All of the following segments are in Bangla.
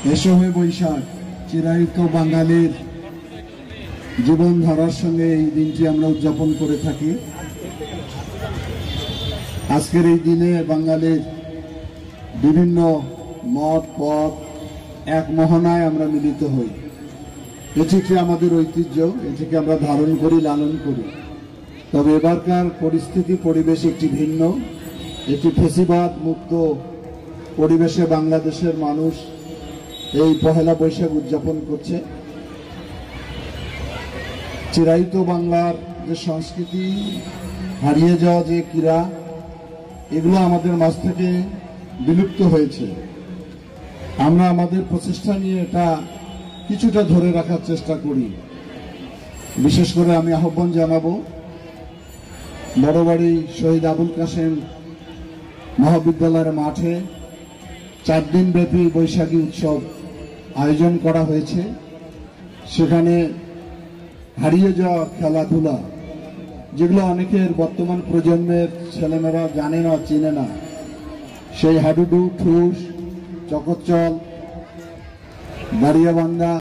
এসো হে বৈশাখ, চিরায়ত বাঙালির জীবনধারার সঙ্গে এই দিনটি আমরা উদযাপন করে থাকি। আজকের এই দিনে বাঙালির বিভিন্ন মত পথ এক মোহনায় আমরা মিলিত হই। এটিকে আমাদের ঐতিহ্য, এটিকে আমরা ধারণ করি, লালন করি। তবে এবারকার পরিস্থিতি পরিবেশ একটি ভিন্ন। একটি ফেসিবাদ মুক্ত পরিবেশে বাংলাদেশের মানুষ এই পহেলা বৈশাখ উদযাপন করছে। চিরায়ত বাংলার যে সংস্কৃতি, হারিয়ে যাওয়া যে ক্রীড়া, এগুলো আমাদের মাঝ থেকে বিলুপ্ত হয়েছে। আমরা আমাদের প্রচেষ্টা নিয়ে এটা কিছুটা ধরে রাখার চেষ্টা করি। বিশেষ করে আমি আহ্বান জানাবো, বড়বাড়ি শহীদ আবুল কাসেম মহাবিদ্যালয়ের মাঠে 4 দিন ব্যাপী বৈশাখী উৎসব আয়োজন করা হয়েছে। সেখানে হারিয়ে যাওয়া খেলাধুলা, যেগুলো অনেকের বর্তমান প্রজন্মের ছেলেমেয়েরা জানে না, চিনে না, সেই হাডুডু, ঠুস, চকচল, দাঁড়িয়াবান্ধা,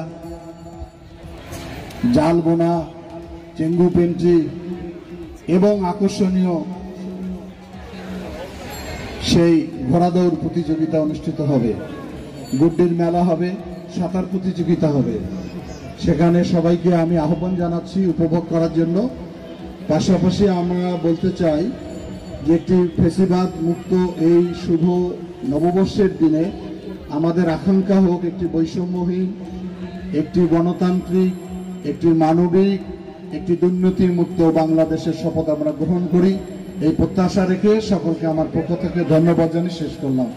জাল বোনা, চেঙ্গু পেন্ট্রি এবং আকর্ষণীয় সেই ঘোড়া দৌড় প্রতিযোগিতা অনুষ্ঠিত হবে। গুড্ডির মেলা হবে, সাঁতার প্রতিযোগিতা হবে। সেখানে সবাইকে আমি আহ্বান জানাচ্ছি উপভোগ করার জন্য। পাশাপাশি আমরা বলতে চাই যে একটি ফেসিবাদ মুক্ত এই শুভ নববর্ষের দিনে আমাদের আকাঙ্ক্ষা হোক একটি বৈষম্যহীন, একটি গণতান্ত্রিক, একটি মানবিক, একটি দুর্নীতি মুক্ত বাংলাদেশের শপথ আমরা গ্রহণ করি। এই প্রত্যাশা রেখে সকলকে আমার পক্ষ থেকে ধন্যবাদ জানিয়ে শেষ করলাম।